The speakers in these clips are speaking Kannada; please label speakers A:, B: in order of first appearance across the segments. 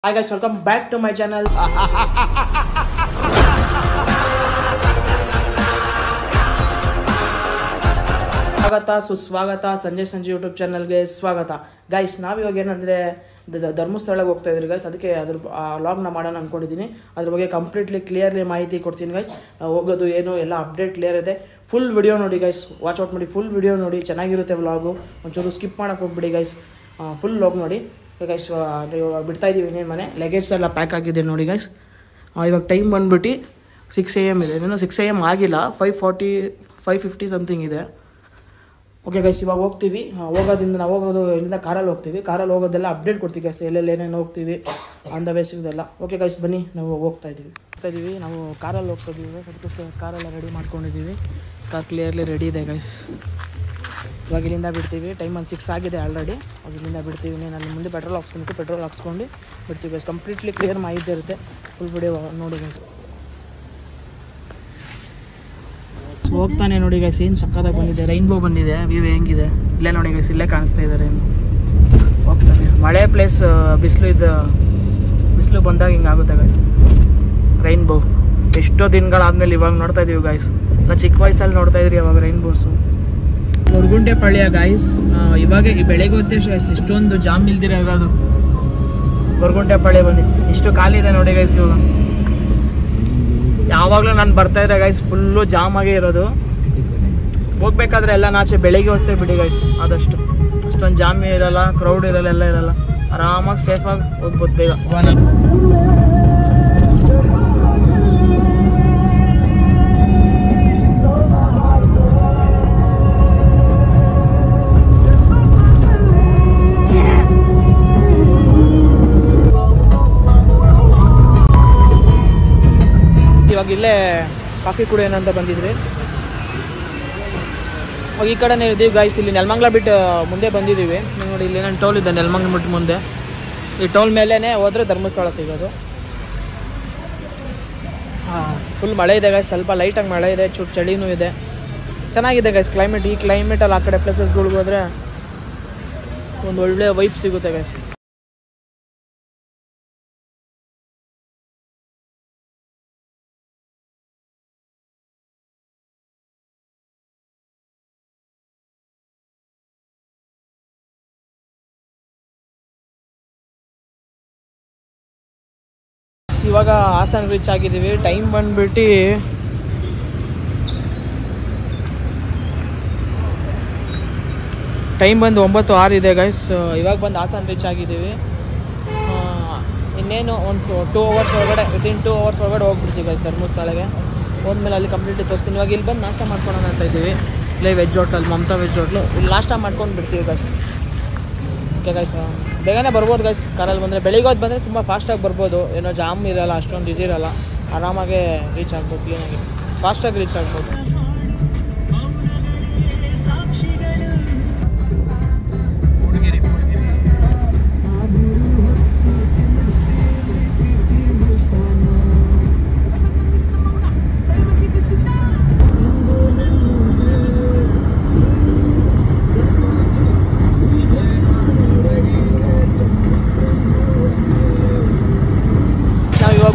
A: Hi guys, welcome back to my channel. ಸ್ವಾಗತ ಸುಸ್ವಾಗತ ಸಂಜೆ ಯೂಟ್ಯೂಬ್ ಚಾನಲ್ಗೆ ಸ್ವಾಗತ. ಗೈಸ್ ನಾವಿವಾಗ ಏನಂದರೆ ಧರ್ಮಸ್ಥಳಕ್ಕೆ ಹೋಗ್ತಾ ಇದ್ರಿ ಗೈಸ್, ಅದಕ್ಕೆ ಅದ್ರ ಲಾಗ್ನ ಮಾಡೋಣ ಅಂದ್ಕೊಂಡಿದ್ದೀನಿ. ಅದ್ರ ಬಗ್ಗೆ ಕಂಪ್ಲೀಟ್ಲಿ ಕ್ಲಿಯರ್ಲಿ ಮಾಹಿತಿ ಕೊಡ್ತೀನಿ ಗೈಸ್. ಹೋಗೋದು ಏನು ಎಲ್ಲ ಅಪ್ಡೇಟ್ ಕ್ಲಿಯರ್ ಇದೆ. ಫುಲ್ ವಿಡಿಯೋ ನೋಡಿ ಗೈಸ್, ವಾಚ್ ಔಟ್ ಮಾಡಿ, ಫುಲ್ ವಿಡಿಯೋ ನೋಡಿ, ಚೆನ್ನಾಗಿರುತ್ತೆ ವ್ಲಾಗು. ಒಂಚೂರು ಸ್ಕಿಪ್ ಮಾಡೋಕ್ಕೆ ಹೋಗ್ಬಿಡಿ ಗೈಸ್, ಫುಲ್ ಲಾಗ್ ನೋಡಿ ಗೈಸ್. ಬಿಡ್ತಾ ಇದ್ದೀವಿ ಇನ್ನೇನು ಮನೆ ಲಗೇಜ್ ಎಲ್ಲ ಪ್ಯಾಕ್ ಆಗಿದೆ ನೋಡಿ ಗೈಸ್. ಇವಾಗ ಟೈಮ್ ಬಂದುಬಿಟ್ಟು 6 AM ಇದೆ, ಇನ್ನೂ 6 AM ಆಗಿಲ್ಲ, 5:50 ಸಮಥಿಂಗ್ ಇದೆ. ಓಕೆ ಗೈಸ್, ಇವಾಗ ಹೋಗ್ತೀವಿ. ಹೋಗೋದ್ರಿಂದ ನಾವು ಹೋಗೋದು ಇಲ್ಲಿಂದ ಕಾರಲ್ಲಿ ಹೋಗ್ತೀವಿ. ಕಾರಲ್ಲಿ ಹೋಗೋದೆಲ್ಲ ಅಪ್ಡೇಟ್ ಕೊಡ್ತೀವಿ ಗೈಸ್, ಎಲ್ಲೆಲ್ಲಿ ಏನೇನು ಹೋಗ್ತೀವಿ ಆನ್ ದ ಬೇಸಿಕ್ದೆಲ್ಲ. ಓಕೆ ಗೈಸ್, ಬನ್ನಿ ನಾವು ಹೋಗ್ತಾ ಇದ್ದೀವಿ. ನಾವು ಕಾರಲ್ಲಿ ಹೋಗ್ತಾ ಇದ್ದೀವಿ. ಅದಕ್ಕೆ ಕಾರೆಲ್ಲ ರೆಡಿ ಮಾಡ್ಕೊಂಡಿದ್ದೀವಿ. ಕಾರ್ ಕ್ಲಿಯರ್ಲಿ ರೆಡಿ ಇದೆ ಗೈಸ್. ಇವಾಗ ಇಲ್ಲಿಂದ ಬಿಡ್ತೀವಿ. ಟೈಮ್ ಒಂದು 6 ಆಗಿದೆ ಆಲ್ರೆಡಿ. ಅದು ಇಲ್ಲಿಂದ ಬಿಡ್ತೀವಿ. ಅಲ್ಲಿ ಮುಂದೆ ಪೆಟ್ರೋಲ್ ಹಾಕ್ಸ್ಕೊಂಡು ಬಿಡ್ತೀವಿ ಗೈಸ್. ಕಂಪ್ಲೀಟ್ಲಿ ಕ್ಲಿಯರ್ ಮಾಹಿತಿ ಇರುತ್ತೆ. ಫುಲ್ ವಿಡಿಯೋ ನೋಡಿ ಗೈಸ್. ಹೋಗ್ತಾನೆ ನೋಡಿ ಗೈಸ್, ಏನು ಸಕ್ಕತ್ತಾಗಿ ಬಂದಿದೆ. ರೈನ್ಬೋ ಬಂದಿದೆ, ವ್ಯೂ ಹೆಂಗಿದೆ ಇಲ್ಲೇ ನೋಡಿ ಗೈಸ್. ಇಲ್ಲೇ ಕಾಣಿಸ್ತಾ ಇದ್ದಾರೆ. ಹೋಗ್ತಾನೆ. ಮಳೆ ಪ್ಲೇಸ್ ಬಿಸಿಲು ಬಂದಾಗ ಹಿಂಗಾಗುತ್ತೆ ಗೈಸ್. ರೈನ್ಬೋ ಎಷ್ಟೋ ದಿನಗಳಾದ್ಮೇಲೆ ಇವಾಗ ನೋಡ್ತಾ ಇದೀವಿ ಗೈಸ್. ನಾವು ಚಿಕ್ಕ ವಯಸ್ಸಲ್ಲಿ ನೋಡ್ತಾ ಇದ್ರಿ ಅವಾಗ ರೈನ್ಬೋಸು. ಮುರುಗುಂಟೆ ಪಾಳ್ಯ ಗೈಸ್. ಇವಾಗ ಬೆಳಗ್ಗೆ ಹೊತ್ತೆ ಎಷ್ಟೊಂದು ಜಾಮ್ ಇಲ್ದಿರ ಇರೋದು. ಮುರುಗುಂಟೆ ಪಾಳ್ಯ ಬಂದು ಇಷ್ಟು ಖಾಲಿ ಇದೆ ನೋಡಿ ಗೈಸ್. ಇವಾಗ ಯಾವಾಗಲೂ ನಾನು ಬರ್ತಾ ಇದ್ದೆ ಗೈಸ್, ಫುಲ್ಲು ಜಾಮ್ ಆಗೇ ಇರೋದು. ಹೋಗ್ಬೇಕಾದ್ರೆ ಎಲ್ಲ ನಾಚೆ ಬೆಳಗ್ಗೆ ಹೊತ್ತೇ ಬಿಡಿ ಗೈಸ್. ಆದಷ್ಟು ಅಷ್ಟೊಂದು ಜಾಮ್ ಇರಲ್ಲ, ಕ್ರೌಡ್ ಇರಲ್ಲ, ಎಲ್ಲ ಇರಲ್ಲ. ಆರಾಮಾಗಿ ಸೇಫಾಗಿ ಹೋಗ್ಬೋದು ಬೇಗ. ಇವಾಗ ಇಲ್ಲೇ ಕಾಫಿ ಕುಡಿಯೋಣ ಅಂತ ಬಂದಿದ್ರಿ. ಇವಾಗ ಈ ಕಡೆನೇ ಇದ್ದೀವಿ ಗೈಸ್. ಇಲ್ಲಿ ನೆಲಮಂಗಲ ಬಿಟ್ಟು ಮುಂದೆ ಬಂದಿದ್ದೀವಿ. ನೀವು ನೋಡಿ ಇಲ್ಲಿ ನಾನು ಟೋಲ್ ಇದೆ, ನೆಲಮಂಗಲ ಬಿಟ್ಟು ಮುಂದೆ. ಈ ಟೋಲ್ ಮೇಲೇ ಹೋದರೆ ಧರ್ಮಸ್ಥಳ ಸಿಗೋದು. ಫುಲ್ ಮಳೆ ಇದೆ ಗೈಸ್, ಸ್ವಲ್ಪ ಲೈಟಾಗಿ ಮಳೆ ಇದೆ, ಚೂರು ಚಳಿನೂ ಇದೆ. ಚೆನ್ನಾಗಿದೆ ಗೈಸ್ ಕ್ಲೈಮೇಟ್. ಈ ಕ್ಲೈಮೇಟಲ್ಲಿ ಆ ಕಡೆ ಪ್ಲೇಸಸ್ಗಳಿಗೆ ಹೋದರೆ ಒಂದು ಒಳ್ಳೆ ವೈಬ್ ಸಿಗುತ್ತೆ ಗೈಸ್. ಇವಾಗ ಹಾಸನ ರೀಚ್ ಆಗಿದ್ದೀವಿ. ಟೈಮ್ ಬಂದ್ಬಿಟ್ಟು ಟೈಮ್ ಬಂದು 9:06 ಇದೆ ಗೈಸ್. ಇವಾಗ ಬಂದು ಹಾಸನ ರೀಚ್ ಆಗಿದ್ದೀವಿ. ಇನ್ನೇನು ಒಂದು 2 hours ಒಳಗಡೆ, ವಿತಿನ್ 2 hours ಒಳಗಡೆ ಹೋಗ್ಬಿಡ್ತೀವಿ ಗೈಸ್ ಧರ್ಮಸ್ಥಳಕ್ಕೆ. ಹೋದ್ಮೇಲೆ ಅಲ್ಲಿ ಕಂಪ್ಲೀಟ್ಲಿ ತೋರಿಸ್ತೀನಿ. ಇವಾಗ ಇಲ್ಲಿ ಬಂದು ನಾಷ್ಟ ಮಾಡ್ಕೊಳ್ಳೋಣ ಅಂತ ಇದ್ದೀವಿ. ಇಲ್ಲೇ veg hotel, Mamata veg hotel. ಇಲ್ಲಿ ನಾಷ್ಟ ಮಾಡ್ಕೊಂಡು ಬಿಡ್ತೀವಿ ಗೈಸ್. ಓಕೆ ಗೈಸ್, ಬೇಗನೆ ಬರ್ಬೋದು ಗೈಸ್ ಕಾರಲ್ಲಿ ಬಂದರೆ. ಬೆಳಿಗ್ಗೆ ಹೊತ್ತು ಬಂದರೆ ತುಂಬ ಫಾಸ್ಟಾಗಿ ಬರ್ಬೋದು, ಏನೋ ಜಾಮ್ ಇರೋಲ್ಲ, ಅಷ್ಟೊಂದು ಇದಿರಲ್ಲ. ಆರಾಮಾಗೆ ರೀಚ್ ಆಗ್ಬೋದು, ಕ್ಲೀನಾಗಿ ಫಾಸ್ಟಾಗಿ ರೀಚ್ ಆಗ್ಬೋದು.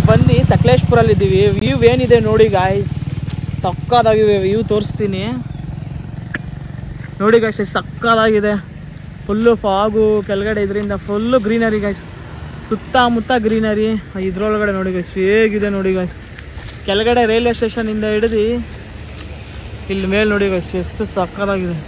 A: ಬನ್ನಿ, ಸಕಲೇಶ್ಪುರಲ್ಲಿ ಇದ್ದೀವಿ. ವ್ಯೂ ಏನಿದೆ ನೋಡಿ ಗಾಯ್ಸ್, ಸಕ್ಕತ್ತಾಗಿವೆ. ವ್ಯೂ ತೋರಿಸ್ತೀನಿ ನೋಡಿ ಗಾಯ್ಸ್, ಎಷ್ಟು ಸಕ್ಕತ್ತಾಗಿದೆ. ಫುಲ್ಲು ಫಾಗು ಕೆಳಗಡೆ, ಇದರಿಂದ ಫುಲ್ಲು ಗ್ರೀನರಿ ಗಾಯ್ಸ್, ಸುತ್ತಮುತ್ತ ಗ್ರೀನರಿ. ಇದ್ರೊಳಗಡೆ ನೋಡಿ ಗಾಯ್ಸ್ ಹೇಗಿದೆ ನೋಡಿ ಗಾಯ್ಸ್. ಕೆಳಗಡೆ ರೈಲ್ವೆ ಸ್ಟೇಷನಿಂದ ಹಿಡಿದು ಇಲ್ಲಿ ಮೇಲೆ ನೋಡಿ ಗಾಯ್ಸ್, ಎಷ್ಟು ಸಕ್ಕತ್ತಾಗಿದೆ.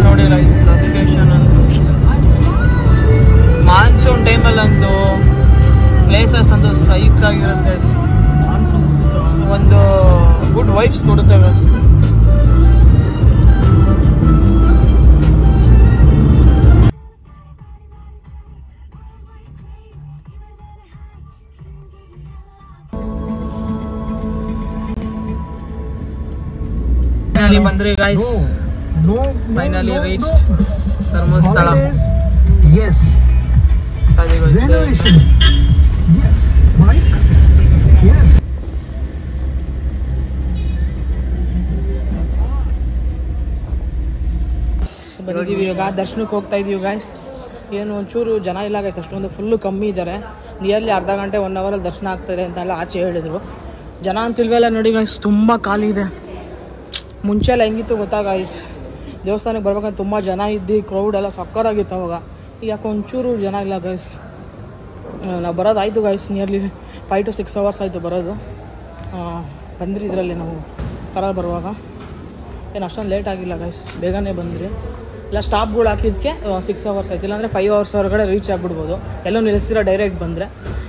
A: ನೋಡಿ ಗೈಸ್ ಲೊಕೇಶನ್ ಅಂತೂ ಮಾನ್ಸೂನ್ ಟೈಮಲ್ಲಂತೂ ಪ್ಲೇಸಸ್ ಅಂತೂ ಸೈಕ್ ಆಗಿರುತ್ತೆ. ಒಂದು ಗುಡ್ ವೈಬ್ಸ್ ಕೊಡುತ್ತೆ ಗೈಸ್. ಬಂದ್ರಿ guys, finally reached Dharmasthala. Yes. Generation. Yes. Mike. ಇದ್ದೀವಿ ಇವಾಗ, ದರ್ಶನಕ್ಕೆ ಹೋಗ್ತಾ ಇದ್ದೀವಿ ಗಾಯ್ಸ್. ಏನು ಒಂಚೂರು ಜನ ಇಲ್ಲ ಗಾಯ್ಸ್, ಅಷ್ಟೊಂದು ಫುಲ್ಲು ಕಮ್ಮಿ ಇದ್ದಾರೆ. ನಿಯರ್ಲಿ ಅರ್ಧ ಗಂಟೆ 1 ಅವರಲ್ಲಿ ದರ್ಶನ ಆಗ್ತಾಯಿದೆ ಅಂತೆಲ್ಲ ಆಚೆ ಹೇಳಿದರು. ಜನ ಅಂತಿಲ್ವೆಲ್ಲ ನೋಡಿ ಗಾಯ್ಸ್, ತುಂಬ ಖಾಲಿ ಇದೆ. ಮುಂಚೆ ಎಲ್ಲ ಹೆಂಗಿತ್ತು ಗೊತ್ತಾ ಗಾಯ್ಸ್, ದೇವಸ್ಥಾನಕ್ಕೆ ಬರ್ಬೇಕಂದ್ರೆ ತುಂಬ ಜನ ಇದ್ದು ಕ್ರೌಡ್ ಎಲ್ಲ ಸಕ್ಕರಾಗಿತ್ತು ಅವಾಗ. ಈಗ ಯಾಕೆ ಒಂಚೂರು ಜನ ಇಲ್ಲ ಗಾಯ್ಸ್. ನಾವು ಬರೋದಾಯಿತು ಗಾಯ್ಸ್, ನಿಯರ್ಲಿ 5 to 6 hours ಆಯಿತು ಬರೋದು. ಬಂದ್ರಿ ಇದರಲ್ಲಿ ನಾವು ಕರಾರ್ ಬರುವಾಗ. ಏನು ಅಷ್ಟೊಂದು ಲೇಟ್ ಆಗಿಲ್ಲ ಗೈಸ್, ಬೇಗನೆ ಬಂದ್ರಿ. ಇಲ್ಲ ಸ್ಟಾಪ್ಗಳು ಹಾಕಿದ್ದಕ್ಕೆ 6 hours ಆಯ್ತು, ಇಲ್ಲಾಂದರೆ 5 hours ಹೊರಗಡೆ ರೀಚ್ ಆಗಿಬಿಡ್ಬೋದು. ಎಲ್ಲೋ ನಿಲ್ಲಿಸಿರೋ ಡೈರೆಕ್ಟ್ ಬಂದರೆ.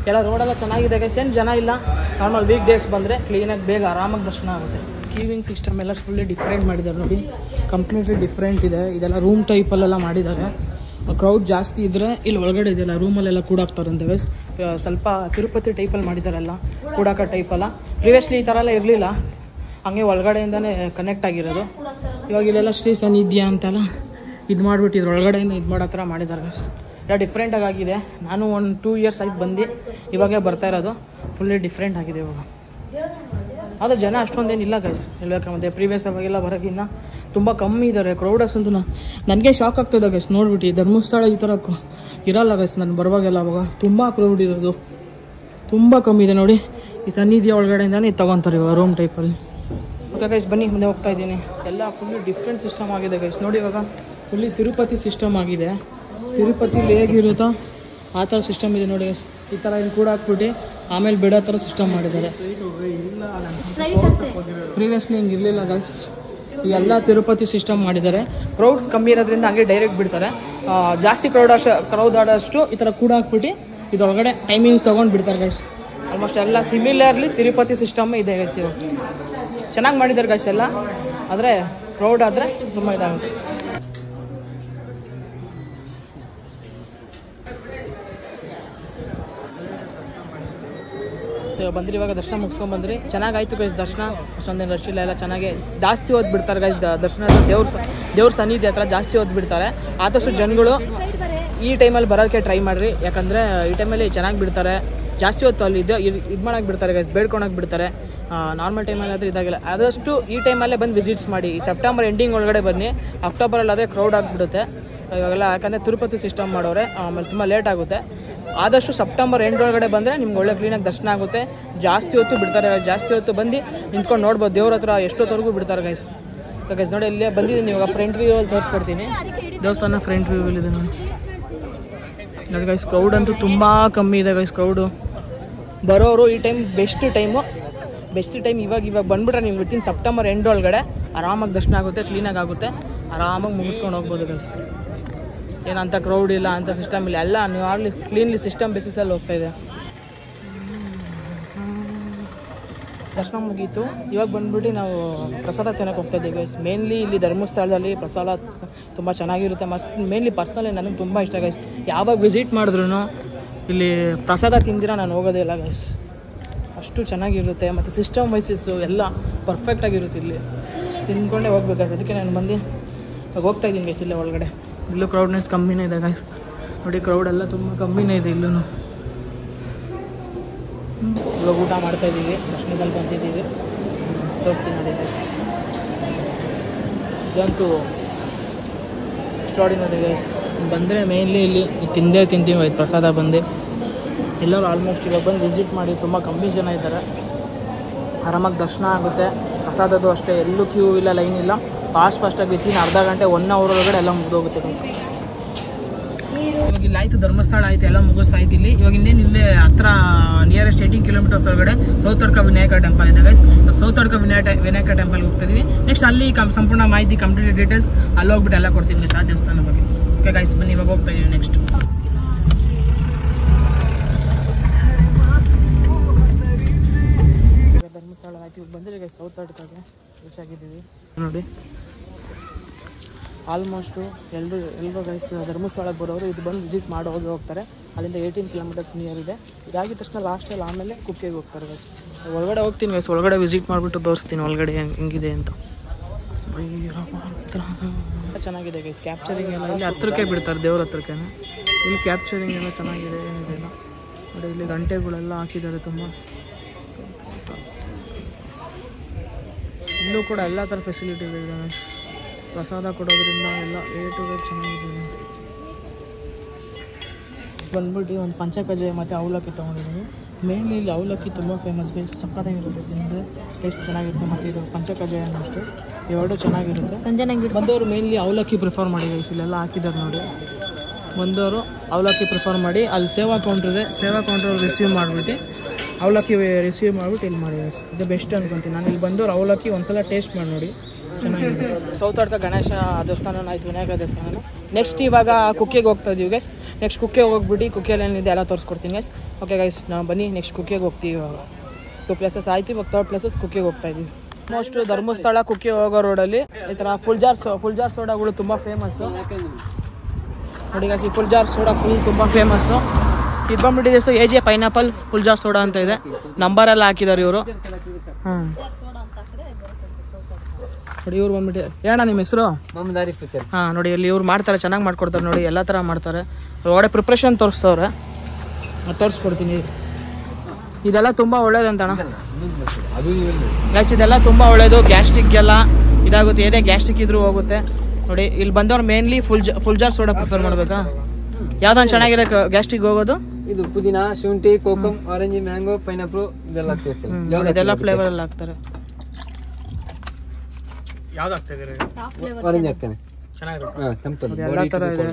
A: ಎಲ್ಲ ರೋಡೆಲ್ಲ ಚೆನ್ನಾಗಿದೆ ಗೈಸ್, ಏನು ಜನ ಇಲ್ಲ. ನಾರ್ಮಲ್ ವೀಕ್ ಡೇಸ್ ಬಂದರೆ ಕ್ಲೀನಾಗಿ ಬೇಗ ಆರಾಮಾಗಿ ದರ್ಶನ ಆಗುತ್ತೆ. ಕ್ಯೂವಿಂಗ್ ಸಿಸ್ಟಮ್ ಎಲ್ಲ ಫುಲ್ಲಿ ಡಿಫ್ರೆಂಟ್ ಮಾಡಿದ್ದಾರೆ ನೋಡಿ, ಕಂಪ್ಲೀಟ್ಲಿ ಡಿಫ್ರೆಂಟ್ ಇದೆ. ಇದೆಲ್ಲ ರೂಮ್ ಟೈಪಲ್ಲೆಲ್ಲ ಮಾಡಿದ್ದಾರೆ. ಕ್ರೌಡ್ ಜಾಸ್ತಿ ಇದ್ದರೆ ಇಲ್ಲಿ ಒಳಗಡೆ ಇದೆಯಲ್ಲ ರೂಮಲ್ಲೆಲ್ಲ ಕೂಡಾಕ್ತಾರಂತೆ ಗೈಸ್. ಸ್ವಲ್ಪ ತಿರುಪತಿ ಟೈಪಲ್ಲಿ ಮಾಡಿದಾರೆಲ್ಲ, ಕೂಡಾಕ ಟೈಪಲ್ಲ. ಪ್ರಿವಿಯಸ್ಲಿ ಈ ಥರ ಎಲ್ಲ ಇರಲಿಲ್ಲ, ಹಂಗೆ ಒಳಗಡೆಯಿಂದನೇ ಕನೆಕ್ಟ್ ಆಗಿರೋದು. ಇವಾಗ ಇಲ್ಲೆಲ್ಲ ಶ್ರೀ ಸಾನ್ನಿಧ್ಯ ಅಂತೆಲ್ಲ ಇದು ಮಾಡಿಬಿಟ್ಟಿದ್ರು, ಒಳಗಡೆಯಿಂದ ಇದು ಮಾಡೋ ಥರ ಮಾಡಿದ್ದಾರೆ ಗೈಸ್. ಎಲ್ಲ ಡಿಫ್ರೆಂಟಾಗಿ ಆಗಿದೆ. ನಾನು 1-2 years ಆಯ್ತು ಬಂದು, ಇವಾಗೇ ಬರ್ತಾ ಇರೋದು. ಫುಲ್ಲಿ ಡಿಫ್ರೆಂಟ್ ಆಗಿದೆ ಇವಾಗ. ಆದರೆ ಜನ ಅಷ್ಟೊಂದೇನಿಲ್ಲ ಗೈಸ್ ಹೇಳ್ಬೇಕಂದ್ರೆ, ಪ್ರೀವಿಯಸ್ ಅವಾಗೆಲ್ಲ ಬರೋಕ್ಕಿನ್ನ ತುಂಬ ಕಮ್ಮಿ ಇದ್ದಾರೆ. ಕ್ರೌಡರ್ಸ್ ಅಂತೂ ನನಗೆ ಶಾಕ್ ಆಗ್ತದೆ ಗೈಸ್ ನೋಡ್ಬಿಟ್ಟು. ಧರ್ಮಸ್ಥಳ ಈ ಥರ ಇರಲ್ಲ ಗೈಸ್, ನಾನು ಬರುವಾಗೆಲ್ಲ ಅವಾಗ ತುಂಬ ಕ್ರೌಡ್ ಇರೋದು, ತುಂಬ ಕಮ್ಮಿ ಇದೆ ನೋಡಿ. ಈ ಸನ್ನಿಧಿಯ ಒಳಗಡೆಯಿಂದಾನೇ ಇದು ತೊಗೊತಾರೆ ಇವಾಗ ರೂಮ್ ಟೈಪಲ್ಲಿ. ಓಕೆ ಗೈಸ್ ಬನ್ನಿ ಮುಂದೆ ಹೋಗ್ತಾ ಇದ್ದೀನಿ. ಎಲ್ಲ ಫುಲ್ಲಿ ಡಿಫ್ರೆಂಟ್ ಸಿಸ್ಟಮ್ ಆಗಿದೆ ಗೈಸ್ ನೋಡಿ. ಇವಾಗ ಫುಲ್ಲಿ ತಿರುಪತಿ ಸಿಸ್ಟಮ್ ಆಗಿದೆ. ತಿರುಪತಿಲಿ ಹೇಗಿರುತ್ತೋ ಆ ಥರ ಸಿಸ್ಟಮ್ ಇದೆ ನೋಡಿ ಗೈಸ್. ಈ ಥರ ಇಲ್ಲಿ ಕೂಡ ಹಾಕ್ಬಿಟ್ಟು ಆಮೇಲೆ ಬಿಡೋ ಥರ ಸಿಸ್ಟಮ್ ಮಾಡಿದ್ದಾರೆ. ಪ್ರೀವಿಯಸ್ಲಿ ಹಿಂಗೆ ಇರಲಿಲ್ಲ ಗೈಸ್, ಎಲ್ಲ ತಿರುಪತಿ ಸಿಸ್ಟಮ್ ಮಾಡಿದ್ದಾರೆ. ಕ್ರೌಡ್ಸ್ ಕಮ್ಮಿ ಇರೋದ್ರಿಂದ ಹಂಗೆ ಡೈರೆಕ್ಟ್ ಬಿಡ್ತಾರೆ. ಜಾಸ್ತಿ ಕ್ರೌಡ್ ಆಡೋಷ್ಟು ಈ ಥರ ಕೂಡ ಹಾಕ್ಬಿಟ್ಟು ಇದರೊಳಗಡೆ ಟೈಮಿಂಗ್ಸ್ ತೊಗೊಂಡು ಬಿಡ್ತಾರೆ ಗೈಸ್. ಆಲ್ಮೋಸ್ಟ್ ಎಲ್ಲ ಸಿಮಿಲರ್ಲಿ ತಿರುಪತಿ ಸಿಸ್ಟಮ್ ಇದೆ ಗೈಸ್. ಇವಾಗ ಚೆನ್ನಾಗಿ ಮಾಡಿದ್ದಾರೆ ಗೈಸ್ ಎಲ್ಲ, ಆದರೆ ಕ್ರೌಡ್ ಆದರೆ ತುಂಬ ಇದಾಗುತ್ತೆ. ಬಂದ್ರಿ ಇವಾಗ ದರ್ಶನ ಮುಗಿಸ್ಕೊಂಡು ಬಂದ್ರಿ. ಚೆನ್ನಾಗಾಯ್ತು ಗೈಸ್ ದರ್ಶನ, ಅಷ್ಟೊಂದೇನು ರಶ್ ಇಲ್ಲ, ಎಲ್ಲ ಚೆನ್ನಾಗಿ ಜಾಸ್ತಿ ಓದ್ ಬಿಡ್ತಾರೆ ಗೈಸ್. ದರ್ಶನ ದೇವ್ರ ಸನ್ನಿಧಿ ಹತ್ರ ಜಾಸ್ತಿ ಓದ್ ಬಿಡ್ತಾರೆ. ಆದಷ್ಟು ಜನಗಳು ಈ ಟೈಮಲ್ಲಿ ಬರೋಕ್ಕೆ ಟ್ರೈ ಮಾಡಿರಿ, ಯಾಕಂದರೆ ಈ ಟೈಮಲ್ಲಿ ಚೆನ್ನಾಗಿ ಬಿಡ್ತಾರೆ. ಜಾಸ್ತಿ ಹೊತ್ತು ಅಲ್ಲಿ ಇದು ಮಾಡೋಕೆ ಬಿಡ್ತಾರೆ ಗೈಸ್, ಬೇಡ್ಕೊಳಕ್ಕೆ ಬಿಡ್ತಾರೆ. ನಾರ್ಮಲ್ ಟೈಮಲ್ಲಿ ಆದರೆ ಇದಾಗಿಲ್ಲ. ಆದಷ್ಟು ಈ ಟೈಮಲ್ಲೇ ಬಂದು ವಿಸಿಟ್ಸ್ ಮಾಡಿ. ಈ ಸೆಪ್ಟೆಂಬರ್ ಎಂಡಿಂಗ್ ಒಳಗಡೆ ಬನ್ನಿ, ಅಕ್ಟೋಬರಲ್ಲಾದರೆ ಕ್ರೌಡ್ ಆಗಿಬಿಡುತ್ತೆ ಇವಾಗೆಲ್ಲ, ಯಾಕಂದರೆ ತಿರುಪತಿ ಸಿಸ್ಟಮ್ ಮಾಡೋರೆ, ಆಮೇಲೆ ತುಂಬ ಲೇಟ್ ಆಗುತ್ತೆ. ಆದಷ್ಟು ಸೆಪ್ಟೆಂಬರ್ ಎಂಡ್ ಒಳಗಡೆ ಬಂದರೆ ನಿಮ್ಗೆ ಒಳ್ಳೆ ಕ್ಲೀನಾಗಿ ದರ್ಶನ ಆಗುತ್ತೆ. ಜಾಸ್ತಿ ಹೊತ್ತು ಬಿಡ್ತಾರೆ, ಜಾಸ್ತಿ ಹೊತ್ತು ಬಂದು ನಿಂತ್ಕೊಂಡು ನೋಡ್ಬೋದು ದೇವ್ರ ಹತ್ರ ಎಷ್ಟೊತ್ತವರೆಗೂ ಬಿಡ್ತಾರೆ ಗೈಸ್. ಗೈಸ್ ನೋಡಿ ಇಲ್ಲೇ ಬಂದಿದ್ದೀನಿ, ಇವಾಗ ಫ್ರಂಟ್ ವ್ಯೂ ಅಲ್ಲಿ ತೋರಿಸ್ಕೊಡ್ತೀನಿ. ದೇವಸ್ಥಾನ ಫ್ರಂಟ್ ವ್ಯೂ ಇದೆ ನೋಡಿ ಗೈಸ್. ಕ್ರೌಡ್ ಅಂತೂ ತುಂಬ ಕಮ್ಮಿ ಇದೆ ಗೈಸ್. ಕ್ರೌಡು ಬರೋರು ಈ ಟೈಮ್ ಬೆಸ್ಟ್ ಟೈಮ್ ಇವಾಗ ಬಂದುಬಿಟ್ರೆ ನೀವು ವಿತಿನ್ ಸೆಪ್ಟೆಂಬರ್ ಎಂಡ್ ಒಳಗಡೆ ಆರಾಮಾಗಿ ದರ್ಶನ ಆಗುತ್ತೆ, ಕ್ಲೀನಾಗಿ ಆಗುತ್ತೆ, ಆರಾಮಾಗಿ ಮುಗಿಸ್ಕೊಂಡು ಹೋಗ್ಬೋದು ಗೈಸ್. ಏನಂತ ಕ್ರೌಡ್ ಇಲ್ಲ, ಅಂಥ ಸಿಸ್ಟಮ್ ಇಲ್ಲ, ಎಲ್ಲ ನೀವು ಆಗಲಿ ಕ್ಲೀನ್ಲಿ ಸಿಸ್ಟಮ್ ಬೇಸಿಸಲ್ಲಿ ಹೋಗ್ತಾ ಇದೆ. ದರ್ಶನ ಮುಗೀತು, ಇವಾಗ ಬಂದ್ಬಿಟ್ಟು ನಾವು ಪ್ರಸಾದ ತಿನ್ನೋಕೆ ಹೋಗ್ತಾ ಇದ್ದೀವಿ ಗೈಸ್. ಮೇನ್ಲಿ ಇಲ್ಲಿ ಧರ್ಮಸ್ಥಳದಲ್ಲಿ ಪ್ರಸಾದ ತುಂಬ ಚೆನ್ನಾಗಿರುತ್ತೆ. ಮೇನ್ಲಿ ಪರ್ಸ್ನಲಿ ನನಗೆ ತುಂಬ ಇಷ್ಟ ಗೈಸ್. ಯಾವಾಗ ವಿಸಿಟ್ ಮಾಡಿದ್ರು ಇಲ್ಲಿ ಪ್ರಸಾದ ತಿಂದಿರ ನಾನು ಹೋಗೋದೇ ಇಲ್ಲ ಗೈಸ್, ಅಷ್ಟು ಚೆನ್ನಾಗಿರುತ್ತೆ. ಮತ್ತು ಸಿಸ್ಟಮ್ ವೈಸಸ್ಸು ಎಲ್ಲ ಪರ್ಫೆಕ್ಟಾಗಿರುತ್ತೆ. ಇಲ್ಲಿ ತಿಂದ್ಕೊಂಡೇ ಹೋಗ್ಬೇಕು ಗೈಸ್. ಅದಕ್ಕೆ ನಾನು ಬಂದು ಹೋಗ್ತಾ ಇದ್ದೀನಿ ಗೈಸ್. ಇಲ್ಲೇ ಒಳಗಡೆ ಇಲ್ಲೂ ಕ್ರೌಡ್ನೆಸ್ ಕಮ್ಮಿನೇ ಇದೆ ಗೈಸ್ ನೋಡಿ. ಕ್ರೌಡ್ ಎಲ್ಲ ತುಂಬ ಕಮ್ಮಿನೇ ಇದೆ ಇಲ್ಲೂ. ಇವಾಗ ಊಟ ಮಾಡ್ತಾಯಿದ್ದೀವಿ, ದರ್ಶನದಲ್ಲಿ ಬಂದಿದ್ದೀವಿ, ತೋರಿಸ್ತೀನಿ ನೋಡಿ ಗೈಸ್. ಇದಂತೂ ಎಕ್ಸ್ಟ್ರಾರ್ಡಿನರಿ ಗೈಸ್. ಬಂದರೆ ಮೇನ್ಲಿ ಇಲ್ಲಿ ತಿಂತೀವಿ ಆಯ್ತು ಪ್ರಸಾದ ಬಂದು. ಎಲ್ಲರೂ ಆಲ್ಮೋಸ್ಟ್ ಇವಾಗ ಬಂದು ವಿಸಿಟ್ ಮಾಡಿ, ತುಂಬ ಕಮ್ಮಿ ಜನ ಇದ್ದಾರೆ, ಆರಾಮಾಗಿ ದರ್ಶನ ಆಗುತ್ತೆ. ಪ್ರಸಾದದ್ದು ಅಷ್ಟೇ, ಎಲ್ಲೂ ಕ್ಯೂ ಇಲ್ಲ, ಲೈನ್ ಇಲ್ಲ, ಫಾಸ್ಟಾಗಿ ವಿತಿನ್ ಅರ್ಧ ಗಂಟೆ 1 hour ಒಳಗಡೆ ಎಲ್ಲ ಮುಗಿದೋಗುತ್ತೆ. ಇವಾಗ ಇಲ್ಲಿ ಆಯಿತು, ಧರ್ಮಸ್ಥಳ ಆಯಿತು, ಎಲ್ಲ ಮುಗಿಸ್ತಾ ಆಯ್ತು. ಇವಾಗ ಇನ್ನೇನು ಇಲ್ಲೇ ಹತ್ರ ನಿಯರೆಸ್ಟ್ 18 kilometers ಒಳಗಡೆ ಸೌತಡ್ಕ ವಿನಾಯಕ ಟೆಂಪಲ್ ಇದೆ ಗೈಸ್. ಸೌತಡ್ಕ ವಿನಾಯಕ ಟೆಂಪಲ್ಗೆ ಹೋಗ್ತಿದ್ವಿ. ನೆಕ್ಸ್ಟ್ ಅಲ್ಲಿ ಸಂಪೂರ್ಣ ಮಾಹಿತಿ, ಕಂಪ್ಲೀಟ್ ಡೀಟೇಲ್ಸ್ ಅಲ್ಲಿ ಹೋಗ್ಬಿಟ್ಟು ಎಲ್ಲ ಕೊಡ್ತೀನಿ ಆ ದೇವಸ್ಥಾನ ಬಗ್ಗೆ. ಓಕೆ ಗೈಸ್ ಬನ್ನಿ ಇವಾಗ ಹೋಗ್ತಾ ಇದೀವಿ ನೆಕ್ಸ್ಟ್. ಧರ್ಮಸ್ಥಳ ಆಯ್ತು, ಇವಾಗ ಬಂದಿರಿ ಗೈಸ್ ಸೌತಡ್ಕಗೆ ರೀಚ್ ಆಗಿದ್ದೀವಿ ನೋಡಿ. ಆಲ್ಮೋಸ್ಟು ಎಲ್ಲರೂ ಗೈಸ್ ಧರ್ಮಸ್ಥಳಕ್ಕೆ ಬರೋರು ಇದು ಬಂದು ವಿಸಿಟ್ ಮಾಡಿ ಹೋಗ್ತಾರೆ. ಅಲ್ಲಿಂದ 18 kilometers ನಿಯರ್ ಇದೆ. ಇದಾಗಿದ ತಕ್ಷಣ ಲಾಸ್ಟಲ್ಲಿ ಆಮೇಲೆ ಕುಕ್ಕೆಗೆ ಹೋಗ್ತಾರೆ ಗೈಸ್. ಒಳಗಡೆ ಹೋಗ್ತೀನಿ ಗೈಸ್, ಒಳಗಡೆ ವಿಸಿಟ್ ಮಾಡಿಬಿಟ್ಟು ತೋರಿಸ್ತೀನಿ ಒಳಗಡೆ ಹೆಂಗಿದೆ ಅಂತ. ಚೆನ್ನಾಗಿದೆ ಗೈಸ್, ಕ್ಯಾಪ್ಚರಿಂಗ್ ಎಲ್ಲ ಇಲ್ಲಿ ಹತ್ರಕ್ಕೆ ಬಿಡ್ತಾರೆ, ದೇವ್ರ ಹತ್ರಕ್ಕೆ. ಇಲ್ಲಿ ಕ್ಯಾಪ್ಚರಿಂಗ್ ಎಲ್ಲ ಚೆನ್ನಾಗಿದೆ, ಏನಿದೆ ನೋಡಿ. ಇಲ್ಲಿ ಗಂಟೆಗಳೆಲ್ಲ ಹಾಕಿದ್ದಾರೆ ತುಂಬ. ಇಲ್ಲೂ ಕೂಡ ಎಲ್ಲ ಥರ ಫೆಸಿಲಿಟಿ ಇದೆ. ಪ್ರಸಾದ ಕೊಡೋದ್ರಿಂದ ಎಲ್ಲ ರೇಟು ಚೆನ್ನಾಗಿದೆ. ಬಂದ್ಬಿಟ್ಟು ಒಂದು ಪಂಚಕಜ್ಜಾಯ ಮತ್ತು ಅವಲಕ್ಕಿ ತೊಗೊಂಡಿದ್ದೀನಿ. ಮೇನ್ಲಿ ಇಲ್ಲಿ ಅವಲಕ್ಕಿ ತುಂಬ ಫೇಮಸ್ ಗೈಸ್, ಸಕ್ಕತ್ತಾಗಿರುತ್ತೆ ತಿಂದರೆ, ಟೇಸ್ಟ್ ಚೆನ್ನಾಗಿರುತ್ತೆ. ಮತ್ತು ಇದು ಪಂಚಕಜ್ಜಾಯ ಅಷ್ಟೇ, ಇವೆರಡು ಚೆನ್ನಾಗಿರುತ್ತೆ. ಬಂದವರು ಮೇನ್ಲಿ ಅವಲಕ್ಕಿ ಪ್ರಿಫರ್ ಮಾಡಿ ಗೈಸ್, ಇಲ್ಲೆಲ್ಲ ಹಾಕಿದ್ದಾರೆ ನೋಡಿ. ಬಂದವರು ಅವಲಕ್ಕಿ ಪ್ರಿಫರ್ ಮಾಡಿ, ಅಲ್ಲಿ ಸೇವಾ ಕೌಂಟ್ರ್ ಇದೆ, ಸೇವಾ ಕೌಂಟ್ರ್ ರಿಸೀವ್ ಮಾಡಿಬಿಟ್ಟು ಅವಲಕ್ಕಿ ರಿಸೀವ್ ಮಾಡಿಬಿಟ್ಟು ಇಲ್ಲಿ ಮಾಡಿ ಗೈಸ್. ಇದು ಬೆಸ್ಟ್ ಅನ್ಕೊತೀನಿ ನಾನು. ಇಲ್ಲಿ ಬಂದವರು ಅವಲಕ್ಕಿ ಒಂದ್ಸಲ ಟೇಸ್ಟ್ ಮಾಡಿ ನೋಡಿ, ಚೆನ್ನಾಗಿದೆ. ಸೌತಾಡ್ಕ ಗಣೇಶ ದೇವಸ್ಥಾನ ಆಯ್ತು, ವಿನಾಯಕ ದೇವಸ್ಥಾನ. ನೆಕ್ಸ್ಟ್ ಇವಾಗ ಕುಕ್ಕೆಗೆ ಹೋಗ್ತಾ ಇದೀವಿ ಗೈಸ್. ನೆಕ್ಸ್ಟ್ ಕುಕ್ಕೆಗೆ ಹೋಗ್ಬಿಟ್ಟು ಕುಕ್ಕೆಯಲ್ಲಿ ಏನಿದೆ ಎಲ್ಲ ತೋರಿಸ್ಕೊಡ್ತೀನಿ ಗೈಸ್. ಓಕೆ ಗೈಸ್, ನಾವು ಬನ್ನಿ ನೆಕ್ಸ್ಟ್ ಕುಕ್ಕೆಗೆ ಹೋಗ್ತೀವಿ. ಇವಾಗ 2 ಪ್ಲೇಸಸ್ ಆಯ್ತು, ಇವಾಗ 3rd ಪ್ಲೇಸಸ್ ಕುಕ್ಕೆಗೆ ಹೋಗ್ತಾ ಇದೀವಿ. ಆಲ್ಮೋಸ್ಟ್ ಧರ್ಮಸ್ಥಳ ಕುಕ್ಕೆ ಹೋಗೋ ರೋಡಲ್ಲಿ ಈ ಥರ ಫುಲ್ ಜಾರ್ ಸೋಡಾಗಳು ತುಂಬ ಫೇಮಸ್ಸು ನೋಡಿ ಗೈಸ್. ಈ ಫುಲ್ ಜಾರ್ ಸೋಡಾ ತುಂಬ ಫೇಮಸ್ಸು. ಇದು ಬಂದ್ಬಿಟ್ಟಿದೆ so AJ pineapple full jar soda ಅಂತ ಇದೆ. ನಂಬರೆಲ್ಲ ಹಾಕಿದ್ದಾರೆ ಇವರು. ನೋಡಿ ಇವ್ರು ಬಂದ್ಬಿಟ್ಟು ಏನ ನಿಮ್ಮ ಹೆಸರು? ಹಾಂ ನೋಡಿ ಇಲ್ಲಿ ಇವ್ರು ಮಾಡ್ತಾರೆ, ಚೆನ್ನಾಗಿ ಮಾಡ್ಕೊಡ್ತಾರೆ ನೋಡಿ, ಎಲ್ಲ ಥರ ಮಾಡ್ತಾರೆ. ಒಳ್ಳೆ ಪ್ರಿಪ್ರೇಷನ್ ತೋರಿಸ್ತವ್ರೆ, ತೋರಿಸ್ಕೊಡ್ತೀನಿ. ಇದೆಲ್ಲ ತುಂಬ ಒಳ್ಳೇದಂತಣ್ಣ ಗೈಸ್, ಇದೆಲ್ಲ ತುಂಬ ಒಳ್ಳೇದು. ಗ್ಯಾಸ್ಟ್ರಿಕ್ಗೆಲ್ಲ ಇದಾಗುತ್ತೆ, ಏನೇ ಗ್ಯಾಸ್ಟ್ರಿಕ್ ಇದ್ರೂ ಹೋಗುತ್ತೆ ನೋಡಿ. ಇಲ್ಲಿ ಬಂದವ್ರು mainly full jar soda prefer ಮಾಡಬೇಕಾ? ಯಾವ್ದೊಂದು ಚೆನ್ನಾಗಿರೋ ಗ್ಯಾಸ್ಟ್ರಿಕ್ ಹೋಗೋದು?
B: ಇದು ಪುದೀನಾ, ಶುಂಠಿ, ಕೋಕಮ್, ಆರೆಂಜ್, ಮ್ಯಾಂಗೋ, ಪೈನಾಪಲ್ ಇದೆಲ್ಲ
A: ಫ್ಲೇವರ್ ಎಲ್ಲ ಹಾಕ್ತಾರೆ. ಯಾವ್ದು ಹಾಕ್ತಿದ್ದೀರಿ?
B: ಆರೆಂಜ್ ಹಾಕ್ತೇನೆ,
A: ಎಲ್ಲ ಥರ ಇದೆ.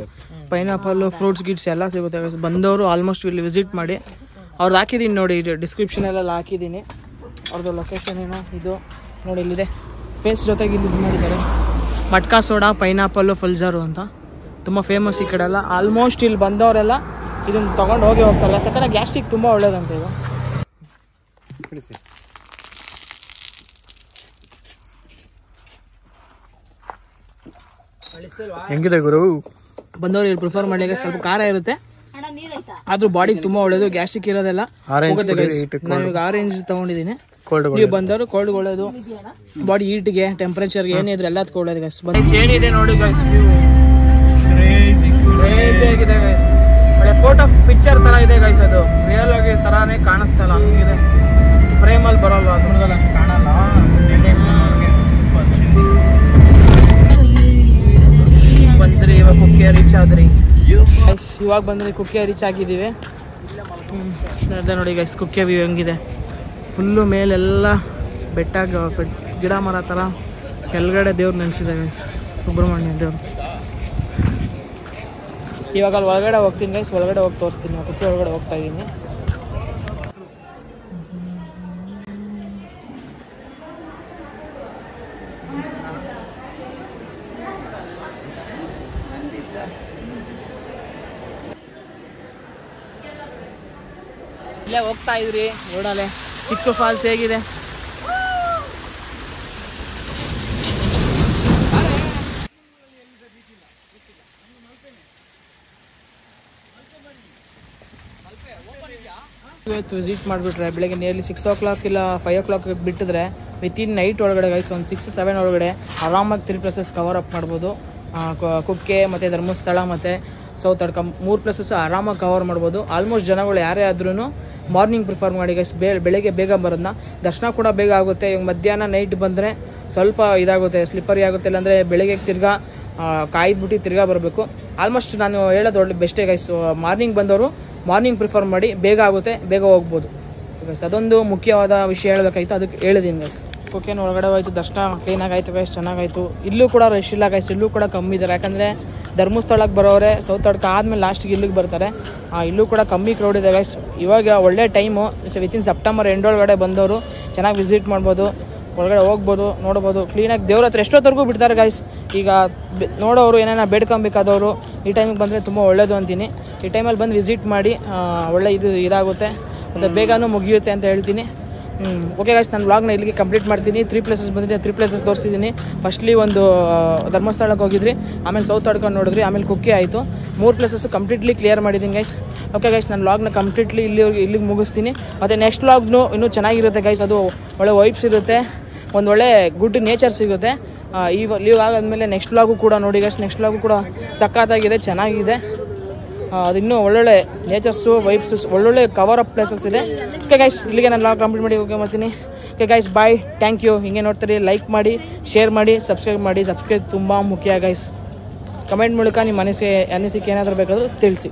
A: ಪೈನಾಪಲ್, ಫ್ರೂಟ್ಸ್ ಗಿಟ್ಸ್ ಎಲ್ಲ ಸಿಗುತ್ತೆ. ಬಂದವರು ಆಲ್ಮೋಸ್ಟ್ ಇಲ್ಲಿ ವಿಸಿಟ್ ಮಾಡಿ. ಅವ್ರದ್ದು ಹಾಕಿದ್ದೀನಿ ನೋಡಿ, ಡಿಸ್ಕ್ರಿಪ್ಷನಲ್ಲೆಲ್ಲ ಹಾಕಿದ್ದೀನಿ ಅವ್ರದ್ದು ಲೊಕೇಶನ್. ಏನೋ ಇದು ನೋಡಿ, ಇಲ್ಲಿದೆ ಫೇಸ್ ಜೊತೆಗೆ ಇಲ್ಲಿ ಮಾಡಿದ್ದಾರೆ. ಮಟ್ಕಾ ಸೋಡಾ, ಪೈನಾಪಲ್ಲು, ಫುಲ್ ಜಾರು ಅಂತ ತುಂಬ ಫೇಮಸ್ ಈ ಕಡೆ ಎಲ್ಲ. ಆಲ್ಮೋಸ್ಟ್ ಇಲ್ಲಿ ಬಂದವರೆಲ್ಲ ಇದನ್ನು ತೊಗೊಂಡು ಹೋಗ್ತಾರೆ. ಯಾಕಂದರೆ ಗ್ಯಾಸ್ಟ್ರಿಕ್ ತುಂಬ ಒಳ್ಳೇದಂತ ಇದು.
B: ಹೆಂಗಿದೆ ಗುರು?
A: ಬಂದವರು ಇಲ್ಲಿ ಪ್ರಿಫರ್ ಮಾಡಿ. ಸ್ವಲ್ಪ ಖಾರ ಇರುತ್ತೆ, ಆದ್ರೂ ಬಾಡಿಗೆ ತುಂಬಾ ಒಳ್ಳೇದು. ಗ್ಯಾಸ್ಟ್ರಿಕ್ ಇರೋದೆಲ್ಲ ನಾನು ಆರೆಂಜ್ ತಗೊಂಡಿದ್ದೀನಿ. ನೀವು ಬಂದವರು ಕೋಲ್ಡ್ ಒಳ್ಳೇದು, ಬಾಡಿ ಹೀಟ್ಗೆ, ಟೆಂಪರೇಚರ್ಗೆ ಏನಿದ್ರೆ ಎಲ್ಲದಕ್ಕೂ ಒಳ್ಳೇದು ಗೈಸ್. ಏನಿದೆ ನೋಡಿ ಗೈಸ್, ಆಗಿದೆ ಗೈಸ್. ಒಳ್ಳೆ ಫೋಟೋ ಪಿಕ್ಚರ್ ತರ ಇದೆ ಗೈಸ್. ಅದು ರಿಯಲ್ ಆಗಿ ತರಾನೇ ಕಾಣಿಸ್ತಲ್ಲ, ಹಂಗಿದೆ. ಫ್ರೇಮ್ ಅಲ್ಲಿ ಬರೋಲ್ವ, ಅದ್ರಲ್ಲಿ ಅಷ್ಟು ಕಾಣಲ್ಲ. ಬಂದ್ರಿ ಇವಾಗ ಕುಕ್ಕೆ ರೀಚ್ ಆದ್ರಿ. ಇವಾಗ ಬಂದ್ರಿ ಕುಕ್ಕೆ ರೀಚ್ ಆಗಿದ್ದೀವಿ. ಅದೇ ನೋಡಿ ಗೈಸ್, ಕುಕ್ಕೆ ವ್ಯೂ ಹೆಂಗಿದೆ. ಫುಲ್ಲು ಮೇಲೆಲ್ಲ ಬೆಟ್ಟ, ಗಿಡ ಮರ ಥರ. ಕೆಳಗಡೆ ದೇವ್ರು ನೆನೆಸಿದೆ ಗೈಸ್, ಸುಬ್ರಹ್ಮಣ್ಯ ದೇವ್ರು. ಇವಾಗ ಅಲ್ಲಿ ಒಳಗಡೆ ಹೋಗ್ತೀನಿ ಗೈಸ್, ಒಳಗಡೆ ಹೋಗಿ ತೋರಿಸ್ತೀನಿ. ಕುಕ್ಕೆ ಒಳಗಡೆ ಹೋಗ್ತಾ ಇದ್ದೀನಿ. ಇಲ್ಲೇ ಹೋಗ್ತಾ ಇದ್ರಿ ರೋಡಲ್ಲೇ. ಚಿಕ್ಕ ಫಾಲ್ಸ್ ಹೇಗಿದೆ? ಇವತ್ತು ವಿಸಿಟ್ ಮಾಡಿಬಿಟ್ರೆ ಬೆಳಗ್ಗೆ ನಿಯರ್ಲಿ 6 o'clock ಇಲ್ಲ 5 o'clock ಬಿಟ್ಟಿದ್ರೆ ವಿತಿನ್ ನೈಟ್ ಒಳಗಡೆ ಗೈಸ್ ಒಂದು 6-7 ಒಳಗಡೆ ಆರಾಮಾಗಿ 3 ಪ್ಲೇಸಸ್ ಕವರ್ ಅಪ್ ಮಾಡ್ಬೋದು. ಕುಕ್ಕೆ ಮತ್ತು ಧರ್ಮಸ್ಥಳ ಮತ್ತು ಸೌತಾಡ್ಕ 3 ಪ್ಲೇಸಸ್ ಆರಾಮಾಗಿ ಕವರ್ ಮಾಡ್ಬೋದು. ಆಲ್ಮೋಸ್ಟ್ ಜನಗಳು ಯಾರೇ ಆದ್ರೂ ಮಾರ್ನಿಂಗ್ ಪ್ರಿಫರ್ ಮಾಡಿ ಗೈಸ್. ಬೆಳಗ್ಗೆ ಬೇಗ ಬರೋದನ್ನ, ದರ್ಶನ ಕೂಡ ಬೇಗ ಆಗುತ್ತೆ. ಇವಾಗ ಮಧ್ಯಾಹ್ನ ನೈಟ್ ಬಂದರೆ ಸ್ವಲ್ಪ ಇದಾಗುತ್ತೆ, ಸ್ಲಿಪ್ಪರಿ ಆಗುತ್ತೆ. ಇಲ್ಲಾಂದರೆ ಬೆಳಗ್ಗೆ ತಿರ್ಗಾ ಕಾಯ್ದುಬಿಟ್ಟು ತಿರ್ಗಾ ಬರಬೇಕು. ಆಲ್ಮೋಸ್ಟ್ ನಾನು ಹೇಳೋದು ಒಳ್ಳೆ ಬೆಸ್ಟೇ ಗೈಸ್. ಮಾರ್ನಿಂಗ್ ಬಂದವರು ಮಾರ್ನಿಂಗ್ ಪ್ರಿಫರ್ ಮಾಡಿ, ಬೇಗ ಆಗುತ್ತೆ, ಬೇಗ ಹೋಗ್ಬೋದು ಗೈಸ್. ಅದೊಂದು ಮುಖ್ಯವಾದ ವಿಷಯ ಹೇಳಬೇಕಾಯ್ತು, ಅದಕ್ಕೆ ಹೇಳಿದ್ದೀನಿ ಗೈಸ್. ಕುಕ್ಕೇನು ಒಳಗಡೆ ಹೋಯ್ತು, ದರ್ಶನ ಕ್ಲೀನಾಗಿ ಆಯಿತು ಗೈಸ್, ಚೆನ್ನಾಗಾಯಿತು. ಇಲ್ಲೂ ಕೂಡ ರಶ್ ಇಲ್ಲ ಗೈಸ್, ಇಲ್ಲೂ ಕೂಡ ಕಮ್ಮಿ ಇದ್ದಾರೆ. ಯಾಕಂದರೆ ಧರ್ಮಸ್ಥಳಕ್ಕೆ ಬರೋರೆ ಸೌತಾಡ್ಕ ಆದಮೇಲೆ ಲಾಸ್ಟಿಗೆ ಇಲ್ಲಿಗೆ ಬರ್ತಾರೆ. ಇಲ್ಲೂ ಕೂಡ ಕಮ್ಮಿ ಕ್ರೌಡ್ ಇದೆ ಗೈಸ್. ಇವಾಗ ಒಳ್ಳೆ ಟೈಮು. ವಿತಿನ್ ಸೆಪ್ಟೆಂಬರ್ ಎಂಡ್ ಒಳಗಡೆ ಬಂದವರು ಚೆನ್ನಾಗಿ ವಿಸಿಟ್ ಮಾಡ್ಬೋದು, ಒಳಗಡೆ ಹೋಗ್ಬೋದು, ನೋಡ್ಬೋದು. ಕ್ಲೀನಾಗಿ ದೇವ್ರ ಹತ್ರ ಎಷ್ಟೊತ್ತವರೆಗೂ ಬಿಡ್ತಾರೆ ಗೈಸ್. ಈಗ ನೋಡೋರು ಏನೇನ ಬೇಡ್ಕೊಬೇಕಾದವರು ಈ ಟೈಮಿಗೆ ಬಂದರೆ ತುಂಬ ಒಳ್ಳೇದು ಅಂತೀನಿ. ಈ ಟೈಮಲ್ಲಿ ಬಂದು ವಿಸಿಟ್ ಮಾಡಿ, ಒಳ್ಳೆ ಇದಾಗುತ್ತೆ ಮತ್ತು ಬೇಗನೂ ಮುಗಿಯುತ್ತೆ ಅಂತ ಹೇಳ್ತೀನಿ. ಓಕೆ ಗೈಸ್, ನಾನು ವ್ಲಾಗ್ನ ಇಲ್ಲಿಗೆ ಕಂಪ್ಲೀಟ್ ಮಾಡ್ತೀನಿ. 3 ಪ್ಲೇಸಸ್ ಬಂದಿದೆ, 3 ಪ್ಲೇಸಸ್ ತೋರಿಸಿದ್ದೀನಿ. ಫಸ್ಟ್ಲಿ ಒಂದು ಧರ್ಮಸ್ಥಳಕ್ಕೆ ಹೋಗಿದ್ರಿ, ಆಮೇಲೆ ಸೌತಾಡ್ಕ ನೋಡಿದ್ರಿ, ಆಮೇಲೆ ಕುಕ್ಕೆ ಆಯಿತು. 3 ಪ್ಲೇಸಸ್ ಕಂಪ್ಲೀಟ್ಲಿ ಕ್ಲಿಯರ್ ಮಾಡಿದ್ದೀನಿ ಗೈಸ್. ಓಕೆ ಗೈಸ್, ನಾನು ವ್ಲಾಗ್ನ ಕಂಪ್ಲೀಟ್ಲಿ ಇಲ್ಲಿಗೆ ಮುಗಿಸ್ತೀನಿ. ಮತ್ತು ನೆಕ್ಸ್ಟ್ ವ್ಲಾಗ್ನು ಇನ್ನೂ ಚೆನ್ನಾಗಿರುತ್ತೆ ಗೈಸ್. ಅದು ಒಳ್ಳೆ ವೈಬ್ಸ್ ಇರುತ್ತೆ, ಒಂದು ಒಳ್ಳೆ ಗುಡ್ ನೇಚರ್ ಸಿಗುತ್ತೆ. ಲೀವ್ ಆಗಾದ್ಮೇಲೆ ನೆಕ್ಸ್ಟ್ ವ್ಲಾಗು ಕೂಡ ನೋಡಿ ಗೈಸ್. ನೆಕ್ಸ್ಟ್ ವ್ಲಾಗು ಕೂಡ ಸಖತ್ತಾಗಿದೆ, ಚೆನ್ನಾಗಿದೆ. ಅದು ಇನ್ನೂ ಒಳ್ಳೊಳ್ಳೆ ನೇಚರ್ಸು ವೈಬ್ಸು ಒಳ್ಳೊಳ್ಳೆ ಕವರ್ ಅಪ್ ಪ್ಲೇಸಸ್ ಇದೆ. ಓಕೆ ಗೈಸ್, ಇಲ್ಲಿಗೆ ನಾನು ಲಾಗ್ ಕಂಪ್ಲೀಟ್ ಮಾಡಿ ಹೋಗಿ ಮಾಡ್ತೀನಿ. Okay guys, bye, thank you. ಹಿಂಗೆ ನೋಡ್ತೀರಿ, ಲೈಕ್ ಮಾಡಿ, ಶೇರ್ ಮಾಡಿ, ಸಬ್ಸ್ಕ್ರೈಬ್ ಮಾಡಿ. ಸಬ್ಸ್ಕ್ರೈಬ್ ತುಂಬ ಮುಖ್ಯ ಗೈಸ್. ಕಮೆಂಟ್ ಮೂಲಕ ನಿಮ್ಮ ಅನಿಸಿಕೆ ಏನಾದರೂ ಬೇಕಾದರೂ ತಿಳಿಸಿ.